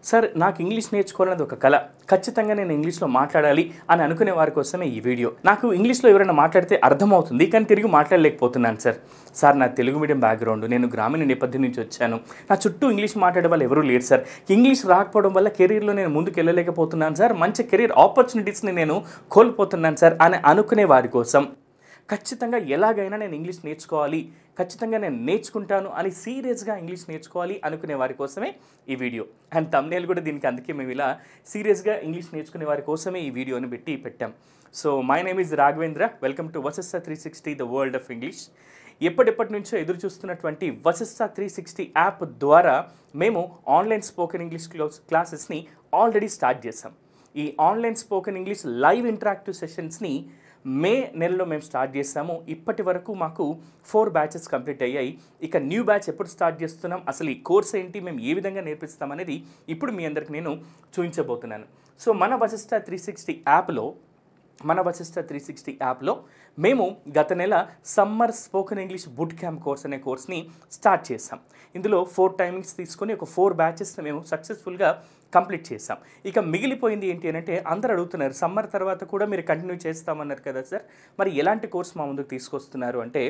Sir నాకు English నేర్చుకోవాలనేది ఒక కళ. ఖచ్చితంగా నేను ఇంగ్లీష్‌లో మాట్లాడాలి అని అనుకునే వారి కోసమే ఈ వీడియో. నాకు ఇంగ్లీష్‌లో ఎవరైనా మాట్లాడితే అర్థమవుతుంది. కానీ తిరిగి మాట్లాడలేకపోతున్నాను సార్. సార్ నా తెలుగు మీడియం బ్యాక్‌గ్రౌండ్. నేను గ్రామీణ నేపథ్యం నుంచి వచ్చాను. నా చుట్టూ ఇంగ్లీష్ మాట్లాడే వాళ్ళు ఎవరూ లేరు సార్. ఇంగ్లీష్ రాకపోవడం వల్ల కెరీర్‌లో నేను ముందుకెళ్ళలేకపోతున్నాను సార్. మంచి కెరీర్ ఆపర్చునిటీస్‌ని నేను కోల్పోతున్నాను సార్ అని అనుకునే వారి కోసం ఖచ్చితంగా ఎలాగైనా నేను ఇంగ్లీష్ నేర్చుకోవాలి, ఖచ్చితంగా నేను నేర్చుకుంటాను అని సీరియస్‌గా ఇంగ్లీష్ నేర్చుకోవాలి అనుకునే వారి కోసమే ఈ వీడియో. అండ్ థంబ్‌నెయిల్ కూడా దీనికి అందుకే మేము ఇలా సీరియస్‌గా ఇంగ్లీష్ నేర్చుకునే వారి కోసమే ఈ వీడియోని పెట్టాం. So my name is Raghavendra. Welcome to Vasishta 360 the world of English. ఎప్పటి నుంచో ఎదురు చూస్తున్నటువంటి వశిష్ట 360 యాప్ ద్వారా మేము ఆన్లైన్ స్పోకెన్ ఇంగ్లీష్ క్లాసెస్ని ఆల్రెడీ స్టార్ట్ చేసాం. ఈ online spoken English live interactive సెషన్స్ని మే నెలలో మేము స్టార్ట్ చేస్తాము. ఇప్పటి వరకు మాకు 4 బ్యాచెస్ కంప్లీట్ అయ్యాయి. ఇక న్యూ బ్యాచ్ ఎప్పుడు స్టార్ట్ చేస్తున్నాం, అసలు ఈ కోర్స్ ఏంటి, మేము ఏ విధంగా నేర్పిస్తాం అనేది ఇప్పుడు మీ అందరికి నేను చూపించబోతున్నాను. సో మన వశిష్ట 360 యాప్లో మేము గత నెల summer spoken English boot camp course అనే కోర్స్ని స్టార్ట్ చేసాం. ఇందులో 4 టైమింగ్స్ తీసుకొని ఒక 4 బ్యాచెస్ని మేము సక్సెస్ఫుల్గా కంప్లీట్ చేసాం. ఇక మిగిలిపోయింది ఏంటి అని అంటే అందరూ అడుగుతున్నారు, సమ్మర్ తర్వాత కూడా మీరు కంటిన్యూ చేస్తామన్నారు కదా సార్, మరి ఎలాంటి కోర్స్ మా ముందుకు తీసుకొస్తున్నారు అంటే,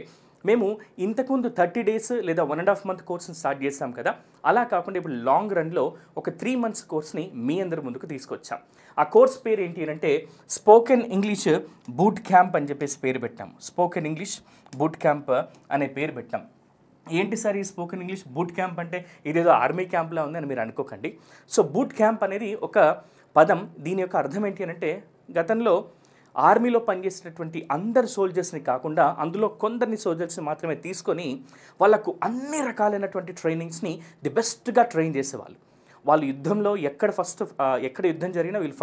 మేము ఇంతకుముందు 30 డేస్ లేదా 1.5 మంత్ కోర్స్ని స్టార్ట్ చేసాం కదా, అలా కాకుండా ఇప్పుడు లాంగ్ రన్లో ఒక 3 మంత్స్ కోర్స్ని మీ అందరి ముందుకు తీసుకొచ్చాం. ఆ కోర్స్ పేరు ఏంటి అంటే స్పోకెన్ ఇంగ్లీష్ బూట్ క్యాంప్ అని చెప్పేసి పేరు పెట్టాం. స్పోకెన్ ఇంగ్లీష్ బూట్ క్యాంప్ అనే పేరు పెట్టాం. ఏంటి సార్ ఈ స్పోకెన్ ఇంగ్లీష్ బూట్ క్యాంప్ అంటే, ఇదేదో ఆర్మీ క్యాంప్లా ఉందని మీరు అనుకోకండి. సో బూట్ క్యాంప్ అనేది ఒక పదం. దీని యొక్క అర్థం ఏంటి అంటే, గతంలో ఆర్మీలో పనిచేసినటువంటి అందరు సోల్జర్స్ని కాకుండా అందులో కొందరిని సోల్జర్స్ని మాత్రమే తీసుకొని వాళ్ళకు అన్ని రకాలైనటువంటి ట్రైనింగ్స్ని ది బెస్ట్గా ట్రైన్ చేసేవాళ్ళు. వాళ్ళు యుద్ధంలో ఎక్కడ యుద్ధం జరిగినా వీళ్ళు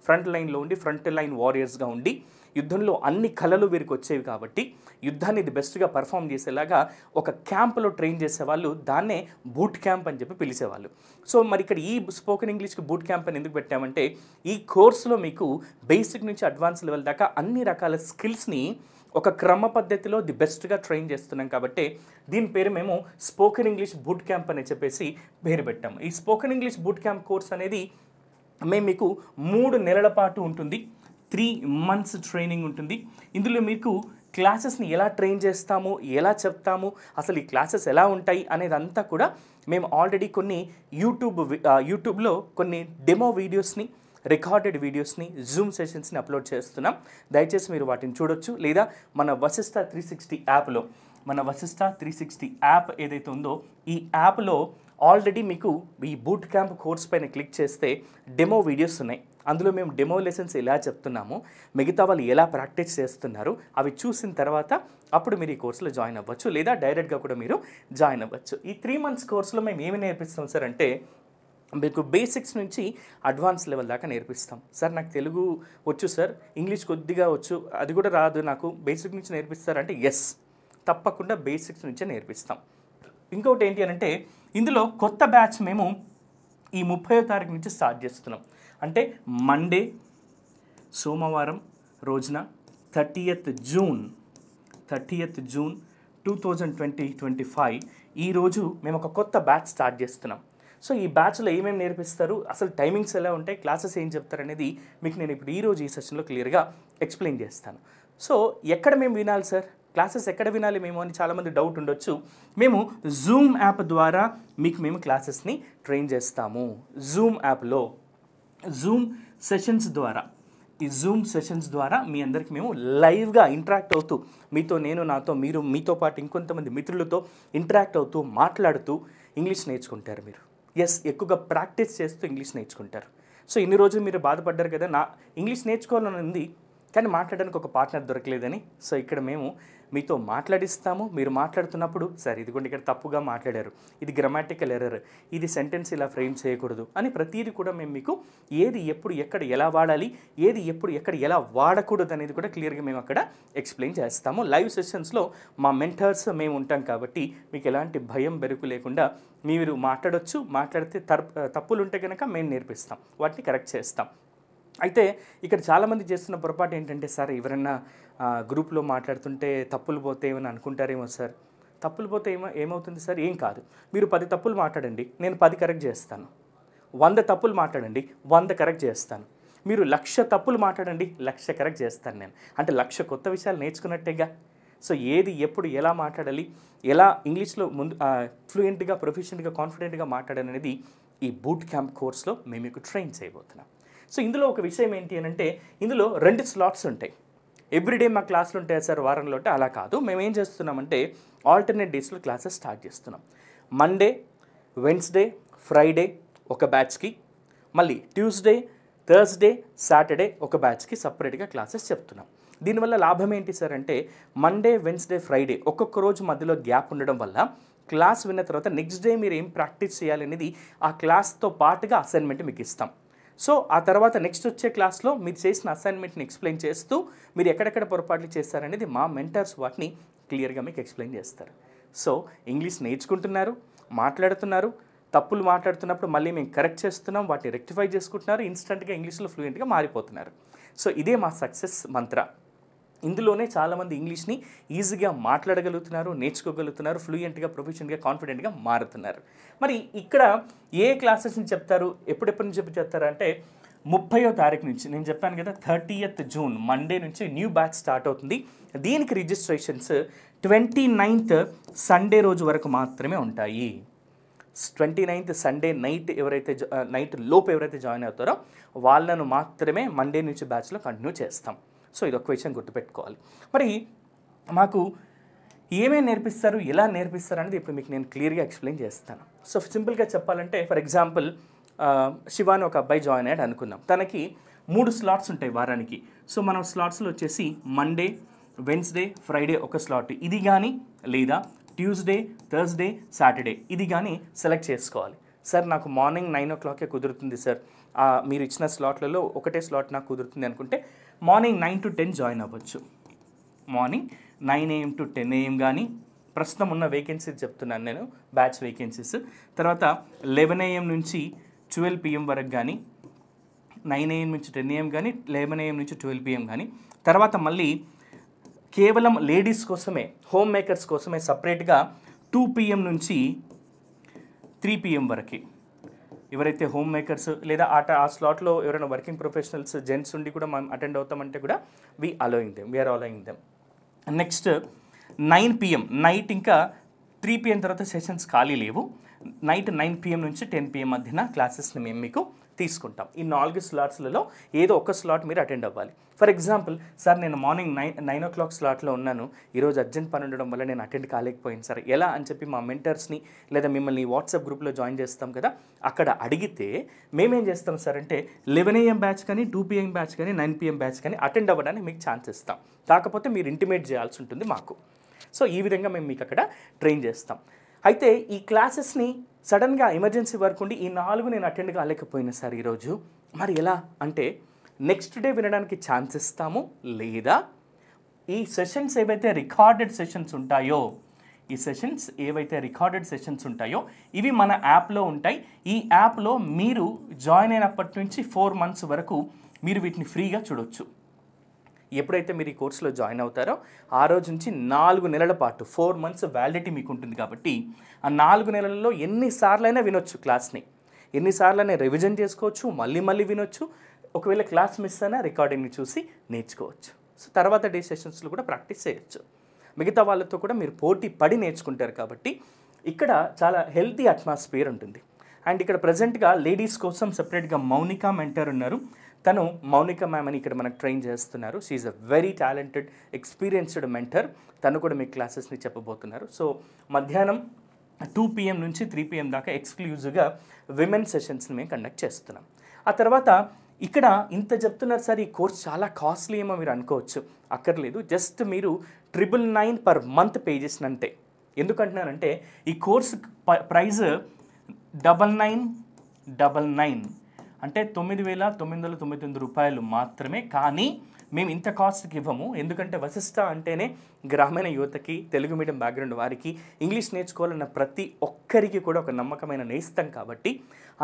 ఫ్రంట్ లైన్లో ఉండి ఫ్రంట్ లైన్ వారియర్స్గా ఉండి యుద్ధంలో అన్ని కళలు వీరికి వచ్చేవి కాబట్టి యుద్ధాన్ని ది బెస్ట్గా పర్ఫామ్ చేసేలాగా ఒక క్యాంప్లో ట్రైన్ చేసేవాళ్ళు. దాన్నే బూట్ క్యాంప్ అని చెప్పి పిలిచేవాళ్ళు. సో మరి ఇక్కడ ఈ స్పోకెన్ ఇంగ్లీష్కి బూట్ క్యాంప్ అని ఎందుకు పెట్టామంటే, ఈ కోర్సులో మీకు బేసిక్ నుంచి అడ్వాన్స్ లెవెల్ దాకా అన్ని రకాల స్కిల్స్ని ఒక క్రమ పద్ధతిలో ది బెస్ట్గా ట్రైన్ చేస్తున్నాం కాబట్టి దీని పేరు మేము స్పోకెన్ ఇంగ్లీష్ బూట్ క్యాంప్ అని చెప్పేసి పేరు పెట్టాము. ఈ spoken English boot camp course అనేది మేము మీకు 3 నెలల పాటు ఉంటుంది. 3 మంత్స్ ట్రైనింగ్ ఉంటుంది. ఇందులో మీకు క్లాసెస్ని ఎలా ట్రైన్ చేస్తాము, ఎలా చెప్తాము, అసలు ఈ క్లాసెస్ ఎలా ఉంటాయి అనేదంతా కూడా మేము ఆల్రెడీ కొన్ని యూట్యూబ్లో కొన్ని డెమో వీడియోస్ని, రికార్డెడ్ వీడియోస్ని, జూమ్ సెషన్స్ని అప్లోడ్ చేస్తున్నాం. దయచేసి మీరు వాటిని చూడొచ్చు. లేదా మన వశిష్ట 360 యాప్లో, మన వశిష్ట 360 యాప్ ఏదైతే ఉందో ఈ యాప్లో ఆల్రెడీ మీకు ఈ బూట్ క్యాంప్ కోర్స్ పైన క్లిక్ చేస్తే డెమో వీడియోస్ ఉన్నాయి. అందులో మేము డెమో లెసన్స్ ఎలా చెప్తున్నాము, మిగతా వాళ్ళు ఎలా ప్రాక్టీస్ చేస్తున్నారు అవి చూసిన తర్వాత అప్పుడు మీరు ఈ కోర్సులో జాయిన్ అవ్వచ్చు. లేదా డైరెక్ట్గా కూడా మీరు జాయిన్ అవ్వచ్చు. ఈ 3 మంత్స్ కోర్సులో మేము ఏమి నేర్పిస్తాం సార్ అంటే, మీకు బేసిక్స్ నుంచి అడ్వాన్స్ లెవెల్ దాకా నేర్పిస్తాం. సార్ నాకు తెలుగు వచ్చు సార్, ఇంగ్లీష్ కొద్దిగా వచ్చు, అది కూడా రాదు నాకు, బేసిక్ నుంచి నేర్పిస్తారంటే ఎస్, తప్పకుండా బేసిక్స్ నుంచే నేర్పిస్తాం. ఇంకొకటి ఏంటి అని అంటే, ఇందులో కొత్త బ్యాచ్ మేము ఈ 30వ తారీఖు నుంచి స్టార్ట్ చేస్తున్నాం. అంటే మండే సోమవారం రోజున 30th జూన్ 2025 ఈరోజు మేము ఒక కొత్త బ్యాచ్ స్టార్ట్ చేస్తున్నాం. సో ఈ బ్యాచ్లో ఏమేమి నేర్పిస్తారు, అసలు టైమింగ్స్ ఎలా ఉంటాయి, క్లాసెస్ ఏం చెప్తారు అనేది మీకు నేను ఇప్పుడు ఈరోజు ఈ సెషన్లో క్లియర్గా ఎక్స్ప్లెయిన్ చేస్తాను. సో ఎక్కడ మేము వినాలి సార్, క్లాసెస్ ఎక్కడ వినాలి మేము అని చాలామంది డౌట్ ఉండొచ్చు. మేము జూమ్ యాప్ ద్వారా మేము క్లాసెస్ని ట్రైన్ చేస్తాము. జూమ్ యాప్లో జూమ్ సెషన్స్ ద్వారా మీ అందరికి మేము లైవ్గా ఇంటరాక్ట్ అవుతూ, మీతో నేను, నాతో మీరు, మీతో పాటు ఇంకొంతమంది మిత్రులతో ఇంటరాక్ట్ అవుతూ మాట్లాడుతూ ఇంగ్లీష్ నేర్చుకుంటారు. మీరు ఎక్కువగా ప్రాక్టీస్ చేస్తూ ఇంగ్లీష్ నేర్చుకుంటారు. సో ఇన్ని రోజులు మీరు బాధపడ్డారు కదా, నా ఇంగ్లీష్ నేర్చుకోవాలని ఉంది కానీ మాట్లాడడానికి ఒక పార్ట్నర్ దొరకలేదని. సో ఇక్కడ మేము మీతో మాట్లాడిస్తాము. మీరు మాట్లాడుతున్నప్పుడు సార్ ఇదిగోండి ఇక్కడ తప్పుగా మాట్లాడారు, ఇది గ్రామాటికల్ ఎర్రర్, ఇది సెంటెన్స్ ఇలా ఫ్రేమ్ చేయకూడదు అని ప్రతిదీ కూడా మేము మీకు ఏది ఎప్పుడు ఎక్కడ ఎలా వాడాలి, ఏది ఎప్పుడు ఎక్కడ ఎలా వాడకూడదు అనేది కూడా క్లియర్గా మేము అక్కడ ఎక్స్ప్లెయిన్ చేస్తాము. లైవ్ సెషన్స్లో మా మెంటర్స్ మేము ఉంటాం కాబట్టి మీకు ఎలాంటి భయం బెరుకు లేకుండా మీరు మాట్లాడొచ్చు. మాట్లాడితే తప్పులు ఉంటే కనుక మేము నేర్పిస్తాం, వాటిని కరెక్ట్ చేస్తాం. అయితే ఇక్కడ చాలామంది చేస్తున్న పొరపాటు ఏంటంటే, సార్ ఎవరన్నా గ్రూప్లో మాట్లాడుతుంటే తప్పులు పోతే ఏమని అనుకుంటారేమో సార్. తప్పులు పోతే ఏమవుతుంది సార్, ఏం కాదు. మీరు 10 తప్పులు మాట్లాడండి, నేను 10 కరెక్ట్ చేస్తాను. 100 తప్పులు మాట్లాడండి, 100 కరెక్ట్ చేస్తాను. మీరు 1,00,000 తప్పులు మాట్లాడండి, 1,00,000 కరెక్ట్ చేస్తాను నేను. అంటే 1,00,000 కొత్త విషయాలు నేర్చుకున్నట్టేగా. సో ఏది ఎప్పుడు ఎలా మాట్లాడాలి, ఎలా ఇంగ్లీష్లో ముందు ఫ్లూయెంట్గా, ప్రొఫిషియెంట్గా, కాన్ఫిడెంట్గా మాట్లాడాలనేది ఈ బూట్ క్యాంప్ కోర్స్లో మేము మీకు ట్రైన్ చేయబోతున్నాం. సో ఇందులో ఒక విషయం ఏంటి అని అంటే, ఇందులో 2 స్లాట్స్ ఉంటాయి. ఎవ్రీడే మా క్లాసులు ఉంటాయి సార్ వారంలో అంటే అలా కాదు. మేము ఏం చేస్తున్నామంటే ఆల్టర్నేట్ డేస్లో క్లాసెస్ స్టార్ట్ చేస్తున్నాం. మండే, వెన్స్డే, ఫ్రైడే ఒక బ్యాచ్కి, మళ్ళీ ట్యూస్డే, థర్స్డే, సాటర్డే ఒక బ్యాచ్కి సపరేట్గా క్లాసెస్ చెప్తున్నాం. దీనివల్ల లాభం ఏంటి సార్ అంటే, మండే, వెన్స్డే, ఫ్రైడే ఒక్కొక్క రోజు మధ్యలో గ్యాప్ ఉండడం వల్ల క్లాస్ విన్న తర్వాత నెక్స్ట్ డే మీరు ఏం ప్రాక్టీస్ చేయాలనేది ఆ క్లాస్తో పాటుగా అసైన్మెంట్ మీకు ఇస్తాం. సో ఆ తర్వాత నెక్స్ట్ వచ్చే క్లాస్లో మీరు చేసిన అసైన్మెంట్ని ఎక్స్ప్లెయిన్ చేస్తూ మీరు ఎక్కడెక్కడ పొరపాట్లు చేస్తారనేది మా మెంటర్స్ వాటిని క్లియర్గా మీకు ఎక్స్ప్లెయిన్ చేస్తారు. సో ఇంగ్లీష్ నేర్చుకుంటున్నారు, మాట్లాడుతున్నారు, తప్పులు మాట్లాడుతున్నప్పుడు మళ్ళీ మేము కరెక్ట్ చేస్తున్నాం, వాటిని రెక్టిఫై చేసుకుంటున్నారు, ఇన్స్టెంట్గా ఇంగ్లీష్లో ఫ్లూయెంట్గా మారిపోతున్నారు. సో ఇదే మా సక్సెస్ మంత్ర. ఇందులోనే చాలామంది ఇంగ్లీష్ని ఈజీగా మాట్లాడగలుగుతున్నారు, నేర్చుకోగలుగుతున్నారు, ఫ్లూయెంట్గా, ప్రొఫెషనల్గా, కాన్ఫిడెంట్గా మారుతున్నారు. మరి ఇక్కడ ఏ క్లాసెస్ని చెప్తారు, ఎప్పుడెప్పటి నుంచి చెప్తారు అంటే 30వ తారీఖు నుంచి. నేను చెప్పాను కదా 30th జూన్ మండే నుంచి న్యూ బ్యాచ్ స్టార్ట్ అవుతుంది. దీనికి రిజిస్ట్రేషన్స్ 29th సండే రోజు వరకు మాత్రమే ఉంటాయి. 29th సండే నైట్ లోపు ఎవరైతే జాయిన్ అవుతారో వాళ్ళను మాత్రమే మండే నుంచి బ్యాచ్లో కంటిన్యూ చేస్తాం. సో ఇది ఒక విషయం గుర్తుపెట్టుకోవాలి. మరి మాకు ఏమేమి నేర్పిస్తారు, ఎలా నేర్పిస్తారు అనేది ఇప్పుడు మీకు నేను క్లియర్గా ఎక్స్ప్లెయిన్ చేస్తాను. సో సింపుల్గా చెప్పాలంటే ఫర్ ఎగ్జాంపుల్ శివాని ఒక అబ్బాయి జాయిన్ అయ్యాడు అనుకుందాం. తనకి 3 స్లాట్స్ ఉంటాయి వారానికి. సో మనం స్లాట్స్లో వచ్చేసి మండే, వెన్స్డే, ఫ్రైడే ఒక స్లాట్ ఇది కానీ, లేదా ట్యూస్డే, థర్స్డే, సాటర్డే ఇది కానీ సెలెక్ట్ చేసుకోవాలి. సార్ నాకు మార్నింగ్ 9 o'clock కుదురుతుంది సార్, మీరు ఇచ్చిన స్లాట్లలో ఒకటే స్లాట్ నాకు కుదురుతుంది అనుకుంటే మార్నింగ్ 9 to 10 జాయిన్ అవ్వచ్చు. మార్నింగ్ 9 AM to 10 AM కానీ, ప్రస్తుతం ఉన్న వేకెన్సీస్ చెప్తున్నాను నేను, బ్యాచ్ వేకెన్సీస్. తర్వాత 11 AM నుంచి 12 PM వరకు కానీ, 9 AM నుంచి 10 AM కానీ, 11 AM నుంచి 12 PM కానీ. తర్వాత మళ్ళీ కేవలం లేడీస్ కోసమే, హోమ్ మేకర్స్ కోసమే సపరేట్గా 2 PM నుంచి 3 PM వరకు. ఎవరైతే హోమ్ మేకర్స్ లేదా ఆ స్లాట్లో ఎవరైనా వర్కింగ్ ప్రొఫెషనల్స్ జెంట్స్ ఉండి కూడా మనం అటెండ్ అవుతామంటే కూడా we are allowing them. Next 9 PM night, ఇంకా 3 PM తర్వాత సెషన్స్ ఖాళీ లేవు. నైట్ 9 PM నుంచి 10 PM మధ్యన క్లాసెస్ని మేము మీకు తీసుకుంటాం. ఈ 4 స్లాట్స్లలో ఏదో ఒక స్లాట్ మీరు అటెండ్ అవ్వాలి. ఫర్ ఎగ్జాంపుల్ సార్ నేను మార్నింగ్ 9 o'clock స్లాట్లో ఉన్నాను, ఈరోజు అర్జెంట్ పని ఉండడం వల్ల నేను అటెండ్ కాలేకపోయాను సార్, ఎలా అని చెప్పి మా మెంటర్స్ని లేదా మిమ్మల్ని వాట్సాప్ గ్రూప్లో జాయిన్ చేస్తాం కదా, అక్కడ అడిగితే మేమేం చేస్తాం సార్ అంటే 11 AM బ్యాచ్ కానీ, 2 PM బ్యాచ్ కానీ, 9 PM బ్యాచ్ కానీ అటెండ్ అవ్వడానికి మీకు ఛాన్స్ ఇస్తాం. కాకపోతే మీరు ఇంటిమేట్ చేయాల్సి ఉంటుంది మాకు. సో ఈ విధంగా మేము మీకు అక్కడ ట్రైన్ చేస్తాం. అయితే ఈ క్లాసెస్ని సడన్గా ఎమర్జెన్సీ వర్క్ ఉండి ఈ 4 నేను అటెండ్ కాలేకపోయినా సార్ ఈరోజు, మరి ఎలా అంటే నెక్స్ట్ డే వినడానికి ఛాన్స్ ఇస్తాము, లేదా ఈ సెషన్స్ ఏవైతే రికార్డెడ్ సెషన్స్ ఉంటాయో ఇవి మన యాప్లో ఉంటాయి. ఈ యాప్లో మీరు జాయిన్ అయినప్పటి నుంచి 4 months వరకు మీరు వీటిని ఫ్రీగా చూడొచ్చు. ఎప్పుడైతే మీరు ఈ కోర్సులో జాయిన్ అవుతారో ఆ రోజు నుంచి 4 నెలల పాటు 4 months వ్యాలిడిటీ మీకు ఉంటుంది. కాబట్టి ఆ 4 నెలల్లో ఎన్నిసార్లైనా వినొచ్చు క్లాస్ని, ఎన్నిసార్లైనా రివిజన్ చేసుకోవచ్చు, మళ్ళీ వినొచ్చు. ఒకవేళ క్లాస్ మిస్ అయినా రికార్డింగ్ని చూసి నేర్చుకోవచ్చు. సో తర్వాత డే సెషన్స్లో కూడా ప్రాక్టీస్ చేయొచ్చు. మిగతా వాళ్ళతో కూడా మీరు పోటీ పడి నేర్చుకుంటారు. కాబట్టి ఇక్కడ చాలా హెల్తీ అట్మాస్ఫియర్ ఉంటుంది. అండ్ ఇక్కడ ప్రజెంట్గా లేడీస్ కోసం సెపరేట్గా మౌనిక మెంటర్ ఉన్నారు. తను మౌనిక మ్యామ్ అని ఇక్కడ మనకు ట్రైన్ చేస్తున్నారు. She is a very talented, experienced mentor. తను కూడా మీ క్లాసెస్ని చెప్పబోతున్నారు. సో మధ్యాహ్నం 2 PM నుంచి 3 PM దాకా ఎక్స్క్లూజివ్గా విమెన్ సెషన్స్ని మేము కండక్ట్ చేస్తున్నాం. ఆ తర్వాత ఇక్కడ ఇంత చెప్తున్నారు సార్, ఈ కోర్స్ చాలా కాస్ట్లీ ఏమో మీరు అనుకోవచ్చు. అక్కర్లేదు, జస్ట్ మీరు 999 per month పే చేసినంతే. ఎందుకంటున్నానంటే ఈ కోర్సు ప్రైజ్ 9999 అంటే 9,999 రూపాయలు మాత్రమే. కానీ మేము ఇంత కాస్ట్కి ఇవ్వము. ఎందుకంటే వశిష్ట అంటేనే గ్రామీణ యువతకి, తెలుగు మీడియం బ్యాక్గ్రౌండ్ వారికి, ఇంగ్లీష్ నేర్చుకోవాలన్న ప్రతి ఒక్కరికి కూడా ఒక నమ్మకమైన నేస్తం. కాబట్టి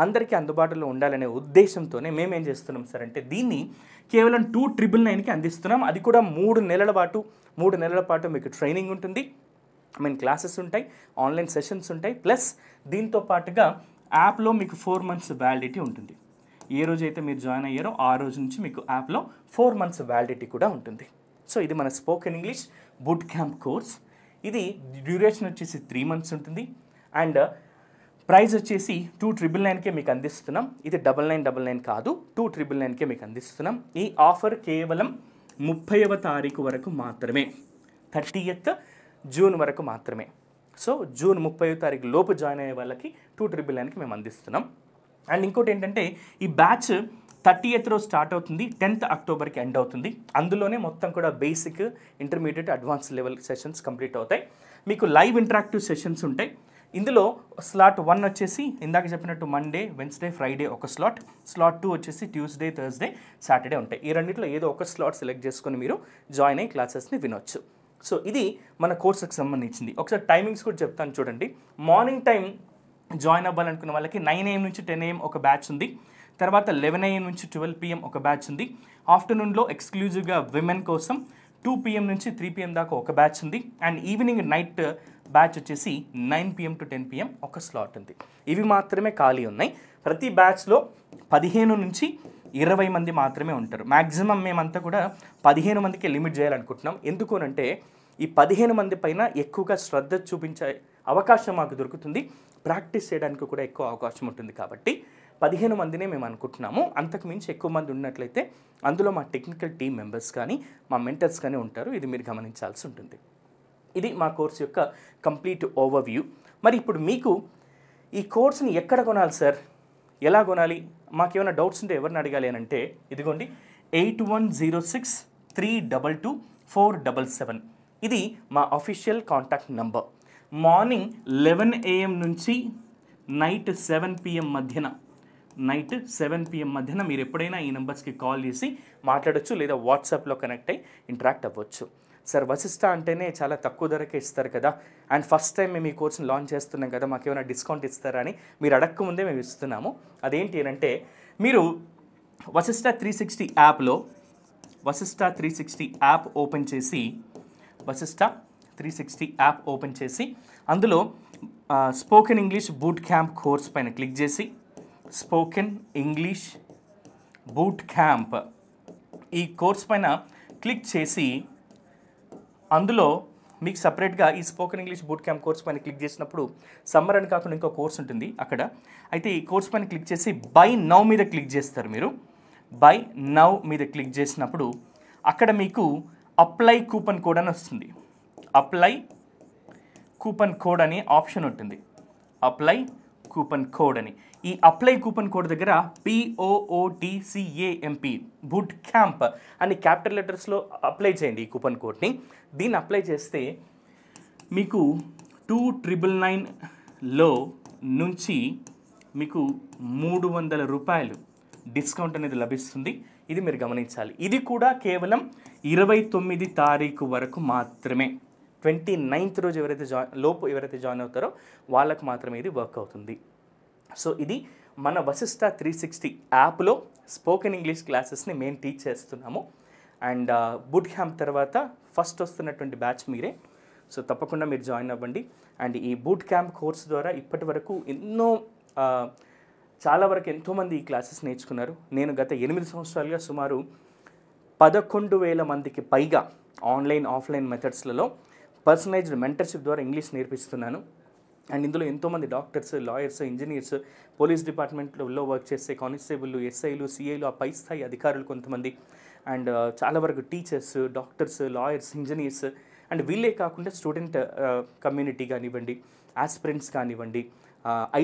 అందరికీ అందుబాటులో ఉండాలనే ఉద్దేశంతోనే మేమేం చేస్తున్నాం సార్ అంటే దీన్ని కేవలం 2,999కి అందిస్తున్నాం. అది కూడా 3 నెలల పాటు మీకు ట్రైనింగ్ ఉంటుంది. క్లాసెస్ ఉంటాయి, ఆన్లైన్ సెషన్స్ ఉంటాయి. ప్లస్ దీంతో పాటుగా యాప్లో మీకు 4 months వ్యాలిడిటీ ఉంటుంది. ఏ రోజైతే మీరు జాయిన్ అయ్యారో ఆ రోజు నుంచి మీకు యాప్లో 4 months వ్యాలిడిటీ కూడా ఉంటుంది. సో ఇది మన spoken English boot camp course. ఇది డ్యూరేషన్ వచ్చేసి 3 months ఉంటుంది. అండ్ ప్రైస్ వచ్చేసి 2,999కే మీకు అందిస్తున్నాం. ఇది 9999 కాదు, 2,999కే మీకు అందిస్తున్నాం. ఈ ఆఫర్ కేవలం 30వ తారీఖు వరకు మాత్రమే, 30th June వరకు మాత్రమే. సో జూన్ 30వ తారీఖు లోపు జాయిన్ అయ్యే వాళ్ళకి 2,999కి మేము అందిస్తున్నాం. అండ్ ఇంకోటి ఏంటంటే ఈ బ్యాచ్ 30th రోజు స్టార్ట్ అవుతుంది, 10th Octoberకి ఎండ్ అవుతుంది. అందులోనే మొత్తం కూడా basic, intermediate, advance level sessions complete అవుతాయి. మీకు లైవ్ ఇంటరాక్టివ్ సెషన్స్ ఉంటాయి. ఇందులో స్లాట్ 1 వచ్చేసి ఇందాక చెప్పినట్టు మండే, వెన్స్డే, ఫ్రైడే ఒక స్లాట్, స్లాట్ 2 వచ్చేసి ట్యూస్డే, థర్స్డే, సాటర్డే ఉంటాయి. ఈ రెండింటిలో ఏదో ఒక స్లాట్ సెలెక్ట్ చేసుకొని మీరు జాయిన్ అయ్యి క్లాసెస్ని వినొచ్చు. సో ఇది మన కోర్సుకు సంబంధించింది. ఒకసారి టైమింగ్స్ కూడా చెప్తాను చూడండి. మార్నింగ్ టైం జాయిన్ అవ్వాలనుకున్న వాళ్ళకి 9 AM నుంచి 10 AM ఒక బ్యాచ్ ఉంది. తర్వాత 11 AM నుంచి 12 PM ఒక బ్యాచ్ ఉంది. ఆఫ్టర్నూన్లో ఎక్స్క్లూజివ్గా విమెన్ కోసం 2 PM నుంచి 3 PM దాకా ఒక బ్యాచ్ ఉంది. అండ్ ఈవినింగ్ నైట్ బ్యాచ్ వచ్చేసి 9 PM to 10 PM ఒక స్లాట్ ఉంది. ఇవి మాత్రమే ఖాళీ ఉన్నాయి. ప్రతి బ్యాచ్లో 15 నుంచి 20 మంది మాత్రమే ఉంటారు. మ్యాక్సిమం మేమంతా కూడా 15 మందికి లిమిట్ చేయాలనుకుంటున్నాం. ఎందుకు అంటే ఈ 15 మంది పైన ఎక్కువగా శ్రద్ధ చూపించే అవకాశం మాకు దొరుకుతుంది, ప్రాక్టీస్ చేయడానికి కూడా ఎక్కువ అవకాశం ఉంటుంది. కాబట్టి 15 మందినే మేము అనుకుంటున్నాము. అంతకు మించి ఎక్కువ మంది ఉన్నట్లయితే అందులో మా టెక్నికల్ టీమ్ మెంబర్స్ కానీ మా మెంటర్స్ కానీ ఉంటారు. ఇది మీరు గమనించాల్సి ఉంటుంది. ఇది మా కోర్స్ యొక్క కంప్లీట్ ఓవర్వ్యూ. మరి ఇప్పుడు మీకు ఈ కోర్స్ని ఎక్కడ కొనాలి సార్, ఎలా కొనాలి, మాకేమైనా డౌట్స్ ఉంటే ఎవరిని అడగాలి అని అంటే ఇదిగోండి 8106322477 ఇది మా official contact number. Morning 11 AM నుంచి నైట్ 7 PM మధ్యన మీరు ఎప్పుడైనా ఈ నెంబర్స్కి కాల్ చేసి మాట్లాడచ్చు, లేదా వాట్సాప్లో కనెక్ట్ అయ్యి ఇంటరాక్ట్ అవ్వచ్చు. సార్ వశిష్ట అంటేనే చాలా తక్కువ ధరకే ఇస్తారు కదా, అండ్ ఫస్ట్ టైం మేము ఈ కోర్స్ని లాంచ్ చేస్తున్నాం కదా, మాకు ఏమైనా డిస్కౌంట్ ఇస్తారా అని మీరు అడగకముందే మేము ఇస్తున్నాము. అదేంటి అంటే మీరు వశిష్ట 360 యాప్లో వశిష్ట 360 యాప్ ఓపెన్ చేసి వశిష్ట 360 యాప్ ఓపెన్ చేసి అందులో spoken English boot camp course పైన క్లిక్ చేసి స్పోకెన్ ఇంగ్లీష్ బూట్ క్యాంప్ ఈ కోర్స్ పైన క్లిక్ చేసి అందులో మీకు సపరేట్గా ఈ spoken English boot camp course పైన క్లిక్ చేసినప్పుడు సమ్మర్ అని కాకుండా ఇంకో కోర్స్ ఉంటుంది అక్కడ. అయితే ఈ కోర్స్ పైన క్లిక్ చేసి బై నౌ మీద క్లిక్ చేస్తారు. మీరు బై నౌ మీద క్లిక్ చేసినప్పుడు అక్కడ మీకు అప్లై కూపన్ కోడ్ అని వస్తుంది. అప్లై కూపన్ కోడ్ అనే ఆప్షన్ ఉంటుంది. అప్లై కూపన్ కోడ్ అని, ఈ అప్లై కూపన్ కోడ్ దగ్గర BOOTCAMP బూట్ క్యాంప్ అని క్యాపిటల్ లెటర్స్లో అప్లై చేయండి ఈ కూపన్ కోడ్ని. దీన్ని అప్లై చేస్తే మీకు 2,999లో నుంచి మీకు 300 రూపాయలు డిస్కౌంట్ అనేది లభిస్తుంది. ఇది మీరు గమనించాలి. ఇది కూడా కేవలం 29 తారీఖు వరకు మాత్రమే. 29th రోజు ఎవరైతే జాయిన్ అవుతారో వాళ్ళకు మాత్రమే ఇది వర్క్ అవుతుంది. సో ఇది మన వశిష్ట 360 యాప్లో స్పోకెన్ ఇంగ్లీష్ క్లాసెస్ని మేము టీచ్ చేస్తున్నాము. అండ్ బూట్ క్యాంప్ తర్వాత ఫస్ట్ వస్తున్నటువంటి బ్యాచ్ మీరే. సో తప్పకుండా మీరు జాయిన్ అవ్వండి. అండ్ ఈ బూట్ క్యాంప్ కోర్స్ ద్వారా ఇప్పటి వరకు చాలా వరకు ఎంతోమంది ఈ క్లాసెస్ నేర్చుకున్నారు. నేను గత 8 సంవత్సరాలుగా సుమారు 11,000 మందికి పైగా ఆన్లైన్ ఆఫ్లైన్ మెథడ్స్లలో పర్సనలైజ్డ్ మెంటర్షిప్ ద్వారా ఇంగ్లీష్ నేర్పిస్తున్నాను. అండ్ ఇందులో ఎంతోమంది డాక్టర్స్, లాయర్స్, ఇంజనీర్స్, పోలీస్ డిపార్ట్మెంట్లో వర్క్ చేసే కానిస్టేబుల్లు, ఎస్ఐలు, సిఐలు, ఆ పై స్థాయి అధికారులు కొంతమంది, అండ్ చాలా వరకు teachers, doctors, lawyers, engineers, and వీళ్ళే కాకుండా స్టూడెంట్ కమ్యూనిటీ కానివ్వండి, ఆస్పిరెంట్స్ కానివ్వండి,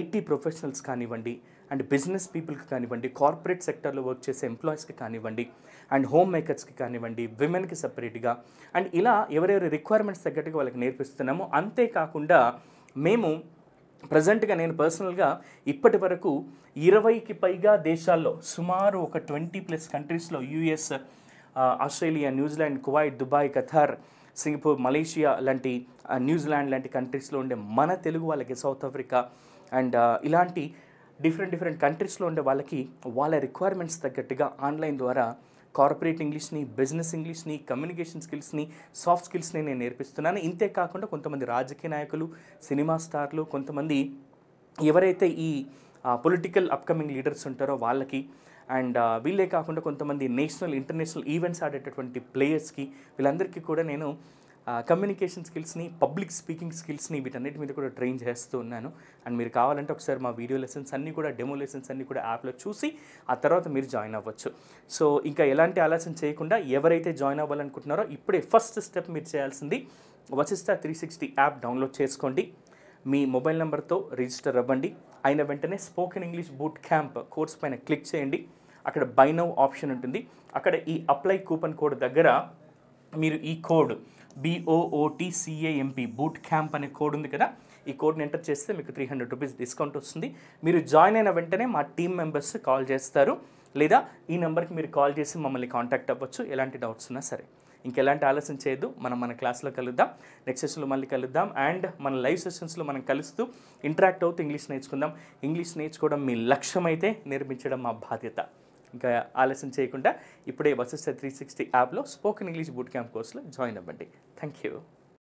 ఐటీ ప్రొఫెషనల్స్ కానివ్వండి, అండ్ బిజినెస్ పీపుల్కి కానివ్వండి, కార్పొరేట్ సెక్టర్లో వర్క్ చేసే ఎంప్లాయీస్కి కానివ్వండి, అండ్ హోమ్ మేకర్స్కి కానివ్వండి, విమెన్కి సపరేట్గా, అండ్ ఇలా ఎవరెవరి రిక్వైర్మెంట్స్ తగ్గట్టుగా వాళ్ళకి నేర్పిస్తున్నాము. అంతేకాకుండా మేము ప్రజెంట్గా నేను పర్సనల్గా ఇప్పటి వరకు 20కి పైగా దేశాల్లో సుమారు ఒక 20+ కంట్రీస్లో US, Australia, New Zealand, Kuwait, Dubai, Qatar, Singapore, Malaysia లాంటి, న్యూజిలాండ్ లాంటి కంట్రీస్లో ఉండే మన తెలుగు వాళ్ళకి, సౌత్ ఆఫ్రికా అండ్ ఇలాంటి డిఫరెంట్ కంట్రీస్లో ఉండే వాళ్ళకి వాళ్ళ రిక్వైర్మెంట్స్ తగ్గట్టుగా ఆన్లైన్ ద్వారా కార్పొరేట్ ఇంగ్లీష్ని, బిజినెస్ ఇంగ్లీష్ని, కమ్యూనికేషన్ స్కిల్స్ని, సాఫ్ట్ స్కిల్స్ని నేను నేర్పిస్తున్నాను. ఇంతే కాకుండా కొంతమంది రాజకీయ నాయకులు, సినిమా స్టార్లు, కొంతమంది ఎవరైతే ఈ పొలిటికల్ అప్కమింగ్ లీడర్స్ ఉంటారో వాళ్ళకి, అండ్ వీళ్ళే కాకుండా కొంతమంది నేషనల్ ఇంటర్నేషనల్ ఈవెంట్స్ ఆడేటటువంటి ప్లేయర్స్కి, వీళ్ళందరికీ కూడా నేను కమ్యూనికేషన్ స్కిల్స్ని, పబ్లిక్ స్పీకింగ్ స్కిల్స్ని, వీటన్నిటి మీద కూడా ట్రైన్ చేస్తూ ఉన్నాను. అండ్ మీరు కావాలంటే ఒకసారి మా వీడియో లెసన్స్ అన్నీ కూడా, డెమో లెసన్స్ అన్నీ కూడా యాప్లో చూసి ఆ తర్వాత మీరు జాయిన్ అవ్వచ్చు. సో ఇంకా ఎలాంటి ఆలోచన చేయకుండా ఎవరైతే జాయిన్ అవ్వాలనుకుంటున్నారో ఇప్పుడే ఫస్ట్ స్టెప్ మీరు చేయాల్సింది వశిష్ట 360 యాప్ డౌన్లోడ్ చేసుకోండి. మీ మొబైల్ నెంబర్తో రిజిస్టర్ అవ్వండి. అయిన వెంటనే spoken English boot camp course పైన క్లిక్ చేయండి. అక్కడ బై నౌ ఆప్షన్ ఉంటుంది. అక్కడ ఈ అప్లై కూపన్ కోడ్ దగ్గర మీరు ఈ కోడ్ BOOTCAMP బూట్ క్యాంప్ అనే కోడ్ ఉంది కదా, ఈ కోడ్ని ఎంటర్ చేస్తే మీకు 300 రూపీస్ డిస్కౌంట్ వస్తుంది. మీరు జాయిన్ అయిన వెంటనే మా టీమ్ మెంబర్స్ కాల్ చేస్తారు, లేదా ఈ నెంబర్కి మీరు కాల్ చేసి మమ్మల్ని కాంటాక్ట్ అవ్వచ్చు ఎలాంటి డౌట్స్ ఉన్నా సరే. ఇంకెలాంటి ఆలోచన చేయొద్దు. మన క్లాస్లో కలుద్దాం, నెక్స్ట్ సెషన్లో మళ్ళీ కలుద్దాం. అండ్ మన లైవ్ సెషన్స్లో మనం కలుస్తూ ఇంటరాక్ట్ అవుతూ ఇంగ్లీష్ నేర్చుకుందాం. ఇంగ్లీష్ నేర్చుకోవడం మీ లక్ష్యం అయితే నేర్పించడం మా బాధ్యత. ఇంకా ఆలస్యం చేయకుండా ఇప్పుడే వశిష్ట 360 యాప్లో స్పోకెన్ ఇంగ్లీష్ బూట్ క్యాంప్ కోర్సులో జాయిన్ అవ్వండి. Thank you.